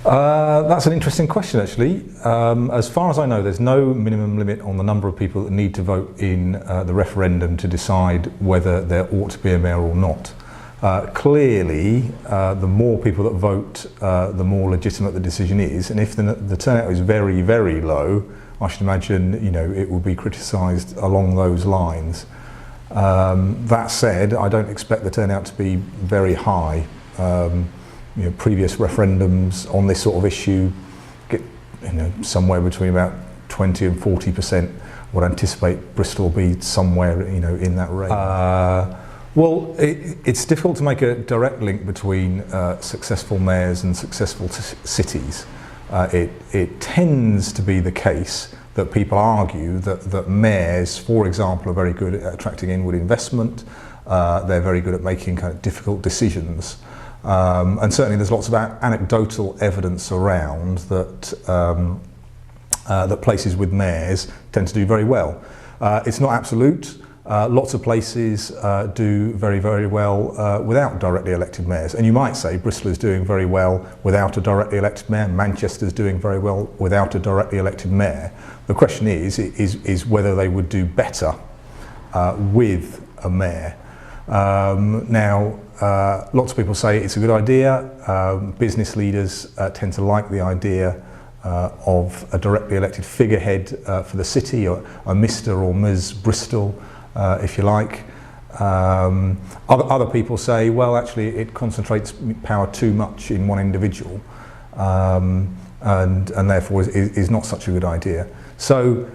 That's an interesting question, actually. As far as I know, there's no minimum limit on the number of people that need to vote in the referendum to decide whether there ought to be a mayor or not. Clearly, the more people that vote, the more legitimate the decision is, and if the turnout is very, very low, I should imagine, it will be criticised along those lines. That said, I don't expect the turnout to be very high. Previous referendums on this sort of issue get somewhere between about 20 and 40%. Would anticipate Bristol will be somewhere in that range. Well, it's difficult to make a direct link between successful mayors and successful cities. It tends to be the case that people argue that mayors, for example, are very good at attracting inward investment. They're very good at making kind of difficult decisions. And certainly there's lots of anecdotal evidence around that that places with mayors tend to do very well. It's not absolute. Lots of places do very, very well without directly elected mayors. And you might say Bristol is doing very well without a directly elected mayor. Manchester's doing very well without a directly elected mayor. The question is whether they would do better with a mayor. Now, lots of people say it's a good idea. Business leaders tend to like the idea of a directly elected figurehead for the city, or a Mr. or Ms. Bristol, if you like. Other people say, well, actually it concentrates power too much in one individual, and therefore is not such a good idea. So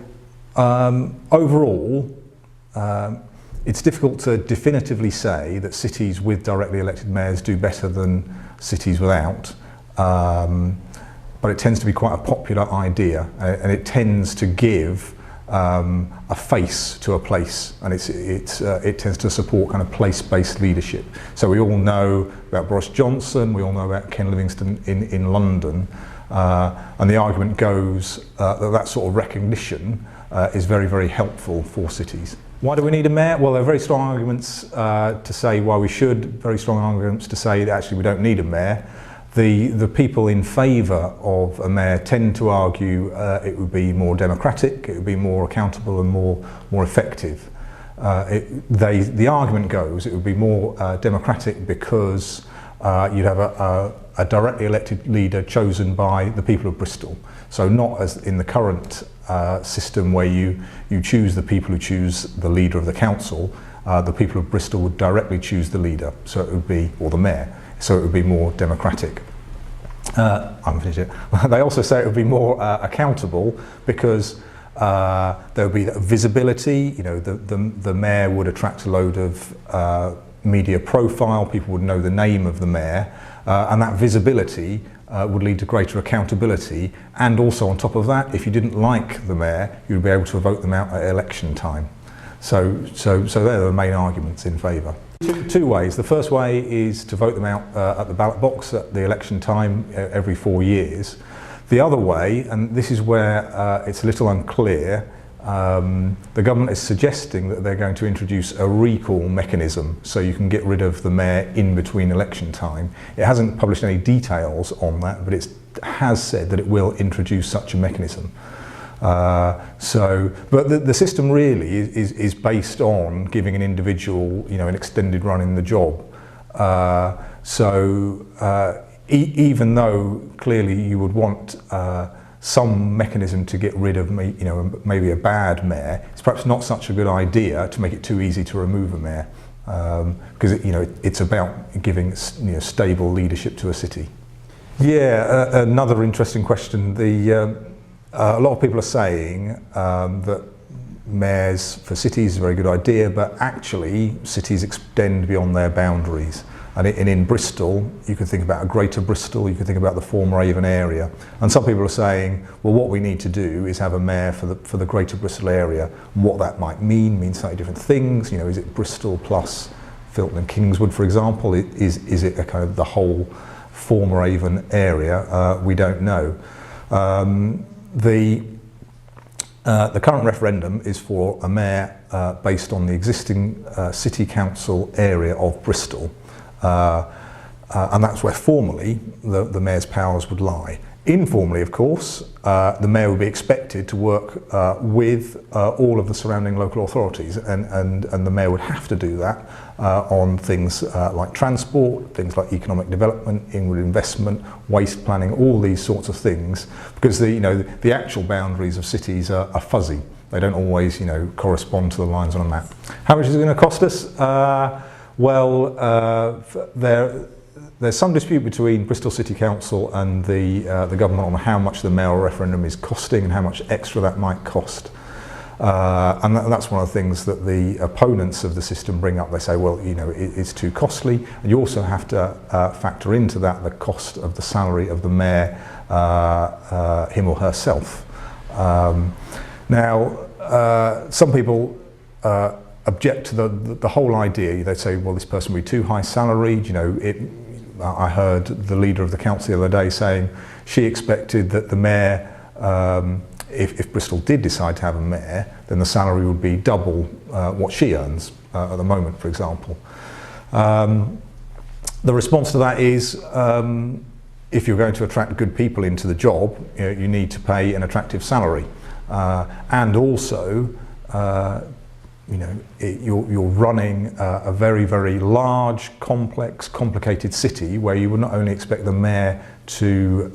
overall, it's difficult to definitively say that cities with directly elected mayors do better than cities without, but it tends to be quite a popular idea, and it tends to give a face to a place, and it tends to support kind of place-based leadership. So we all know about Boris Johnson, we all know about Ken Livingstone in London, and the argument goes that sort of recognition is very, very helpful for cities. Why do we need a mayor? Well, there are very strong arguments to say why we should, very strong arguments to say that actually we don't need a mayor. The people in favour of a mayor tend to argue it would be more democratic, it would be more accountable and more effective. The argument goes it would be more democratic because you'd have a directly elected leader chosen by the people of Bristol. So not as in the current system where you choose the people who choose the leader of the council. The people of Bristol would directly choose the leader, so it would be, or the mayor, so it would be more democratic. I'm finished it. They also say it would be more accountable because there would be visibility. The mayor would attract a load of media profile. People would know the name of the mayor, and that visibility would lead to greater accountability. And also on top of that, if you didn't like the mayor, you'd be able to vote them out at election time. So they're the main arguments in favour. Two ways. The first way is to vote them out at the ballot box at the election time every 4 years. The other way, and this is where it's a little unclear, the government is suggesting that they're going to introduce a recall mechanism so you can get rid of the mayor in between election time. It hasn't published any details on that, but it has said that it will introduce such a mechanism. But the system really is based on giving an individual, an extended run in the job. Even though clearly you would want some mechanism to get rid of, maybe a bad mayor, it's perhaps not such a good idea to make it too easy to remove a mayor, because it's about giving stable leadership to a city. Yeah, another interesting question. A lot of people are saying that mayors for cities is a very good idea, but actually cities extend beyond their boundaries. And in Bristol, you can think about a greater Bristol, you can think about the former Avon area. And some people are saying, well, what we need to do is have a mayor for the greater Bristol area. And what that might mean slightly different things. Is it Bristol plus Filton and Kingswood, for example? Is it a kind of the whole former Avon area? We don't know. The current referendum is for a mayor based on the existing city council area of Bristol. and that's where formally the mayor's powers would lie. Informally, of course, the mayor would be expected to work with all of the surrounding local authorities, and the mayor would have to do that on things like transport, things like economic development, inward investment, waste planning, all these sorts of things, because the actual boundaries of cities are fuzzy. They don't always correspond to the lines on a map. How much is it going to cost us? There's some dispute between Bristol City Council and the government on how much the mayoral referendum is costing and how much extra that might cost. And that's one of the things that the opponents of the system bring up. They say, well, it's too costly, and you also have to factor into that the cost of the salary of the mayor, him or herself. Now, some people object to the whole idea. They say, well, this person will be too high salaried. I heard the leader of the council the other day saying she expected that the mayor, if Bristol did decide to have a mayor, then the salary would be double what she earns at the moment, for example. The response to that is, if you're going to attract good people into the job, you need to pay an attractive salary. And also, you're running a very, very large, complex, complicated city where you would not only expect the mayor to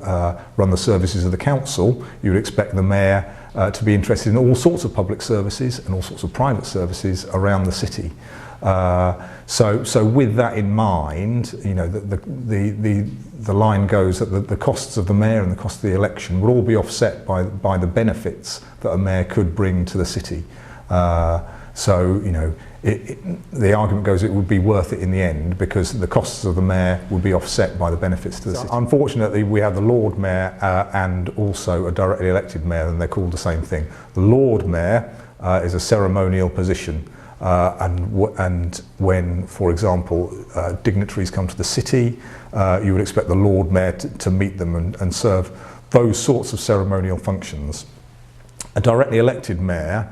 run the services of the council, you would expect the mayor to be interested in all sorts of public services and all sorts of private services around the city. So with that in mind, the line goes that the costs of the mayor and the cost of the election will all be offset by the benefits that a mayor could bring to the city. The argument goes it would be worth it in the end because the costs of the mayor would be offset by the benefits to the city. Unfortunately, we have the Lord Mayor and also a directly elected mayor, and they're called the same thing. The Lord Mayor is a ceremonial position, and when, for example, dignitaries come to the city, you would expect the Lord Mayor to meet them and serve those sorts of ceremonial functions. A directly elected mayor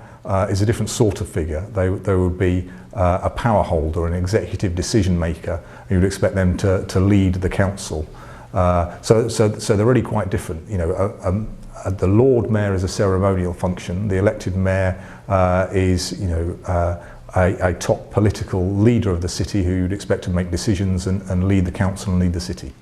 is a different sort of figure. They would be a power holder, an executive decision maker. You would expect them to lead the council. So they're really quite different. The Lord Mayor is a ceremonial function. The elected mayor is a top political leader of the city who you'd expect to make decisions and lead the council and lead the city.